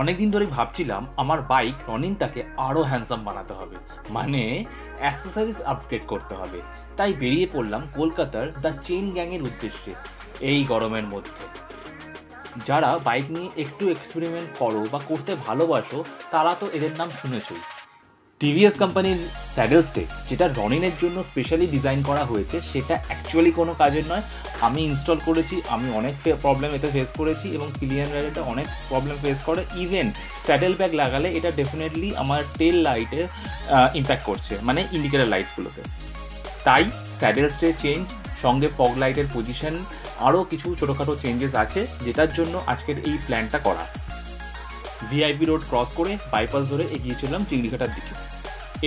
অনেকদিন ধরেই ভাবছিলাম আমার বাইক রনিনটাকে আরও হ্যান্ডসাম বানাতে হবে, মানে অ্যাক্সেসরিজ আপগ্রেড করতে হবে। তাই বেরিয়ে পড়লাম কলকাতার দ্য চেইন গ্যাংয়ের উদ্দেশ্যে এই গরমের মধ্যে। যারা বাইক নিয়ে একটু এক্সপেরিমেন্ট করো বা করতে ভালোবাসো তারা তো এদের নাম শুনেছই। টিভিএস কোম্পানির স্যাডেল স্টে, যেটা রনিনের জন্য স্পেশালি ডিজাইন করা হয়েছে, সেটা অ্যাকচুয়ালি কোনো কাজের নয়। আমি ইনস্টল করেছি, আমি অনেক প্রবলেম এতে ফেস করেছি এবং পিলিয়ন রাইডারটা অনেক প্রবলেম ফেস করে। ইভেন স্যাডেল ব্যাগ লাগালে এটা ডেফিনেটলি আমার টেল লাইটে ইম্প্যাক্ট করছে, মানে ইন্ডিকেটার লাইটসগুলোতে। তাই স্যাডেল স্টে চেঞ্জ, সঙ্গে ফগ লাইটের পজিশন, আরও কিছু ছোটোখাটো চেঞ্জেস আছে, যেটার জন্য আজকের এই প্ল্যানটা করা। ভিআইপি রোড ক্রস করে বাইপাস ধরে এগিয়েছিলাম চিংড়িঘাটার দিকে।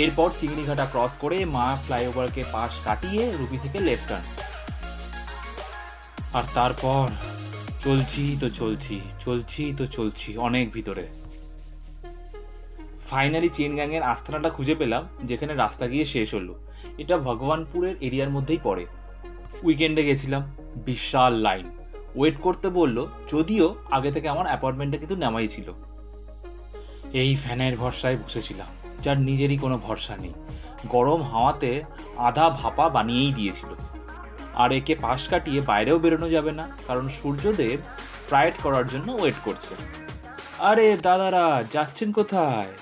এরপর চিংড়িঘাটা ক্রস করে মা ফ্লাইওভারকে পাশ কাটিয়ে রুবি থেকে লেফট টার্ন। আর তারপর চলছি অনেক ভিতরে। ফাইনালি চেইন গ্যাংয়ের আস্তানাটা খুঁজে পেলাম, যেখানে রাস্তা গিয়ে শেষ হলো। এটা ভগবানপুরের এরিয়ার মধ্যেই পড়ে। উইকেন্ডে গেছিলাম, বিশাল লাইন, ওয়েট করতে বললো, যদিও আগে থেকে আমার অ্যাপয়েন্টমেন্টটা কিন্তু নেওয়াই ছিল। এই ফ্যানের ভরসায় বসেছিলাম, যার নিজেরই কোনো ভরসা নেই। গরম হাওয়াতে আধা ভাপা বানিয়েই দিয়েছিল। আর একে পাশ কাটিয়ে বাইরেও বেরোনো যাবে না, কারণ সূর্যদেব ফ্রাইড করার জন্য ওয়েট করছে। আরে দাদারা, যাচ্ছেন কোথায়?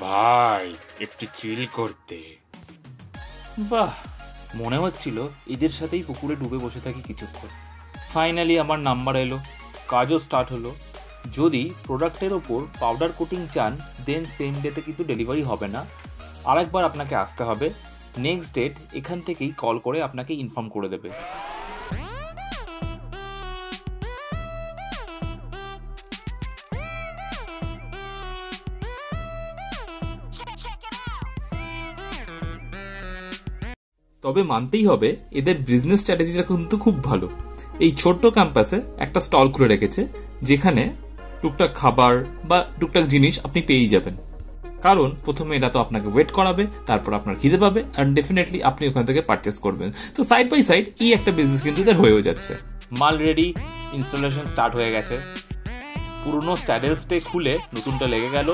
ভাই, একটু চিল করতে। বাহ, মনে হচ্ছিল এদের সাথেই পুকুরে ডুবে বসে থাকি কিছুক্ষণ। ফাইনালি আমার নাম্বার এলো, কাজও স্টার্ট হলো। যদি প্রোডাক্টের ওপর পাউডার কোটিং চান, দেন সেম ডেতে কিন্তু ডেলিভারি হবে না, আরেকবার আপনাকে আসতে হবে। নেক্সট ডেট এখান থেকেই কল করে আপনাকে ইনফর্ম করে দেবে। তবে মানতেই হবে, এদের বিজনেস স্ট্র্যাটেজিটা কিন্তু খুব ভালো। এই ছোট্ট ক্যাম্পাসে একটা স্টল খুলে রেখেছে, যেখানে টুকটাক খাবার বা টুকটাক জিনিস আপনি পেয়েই যাবেন। কারণ প্রথমে এটা তো আপনাকে ওয়েট করাবে, তারপর আপনার খিদে পাবে, আর ডেফিনেটলি আপনি ওখান থেকে পারচেস করবেন। তো সাইড বাই সাইড এই একটা বিজনেস কিন্তু এদের হয়েও যাচ্ছে। মাল রেডি, ইনস্টলেশন স্টার্ট হয়ে গেছে। পুরনো স্ট্যাডেল স্টে খুলে নতুনটা লেগে গেল।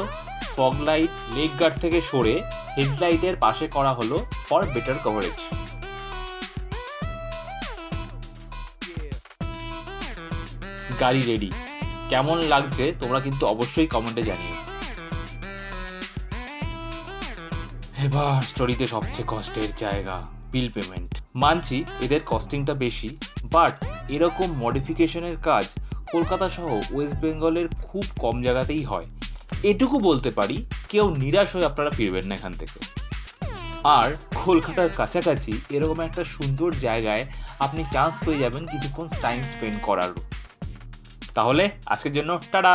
ফগ লাইট লেগ গার্ড থেকে সরে হেডলাইটের পাশে করা হলো ফর বেটার কভারেজ। গাড়ি রেডি। কেমন লাগছে তোমরা কিন্তু অবশ্যই কমেন্টে জানিও। এবার স্টোরিতে সবচেয়ে কষ্টের জায়গা, বিল পেমেন্ট। মানছি এদের কস্টিংটা বেশি, বাট এরকম মডিফিকেশনের কাজ কলকাতা সহ ওয়েস্ট বেঙ্গলের খুব কম জায়গাতেই হয়। এটুকু বলতে পারি, কেউ নিরাশ হয়ে আপনারা ফিরবেন না এখান থেকে। আর কলকাতার কাছাকাছি এরকম একটা সুন্দর জায়গায় আপনি চান্স পেয়ে যাবেন কিছুক্ষণ টাইম স্পেন্ড করারও। তাহলে আজকের জন্য টাটা।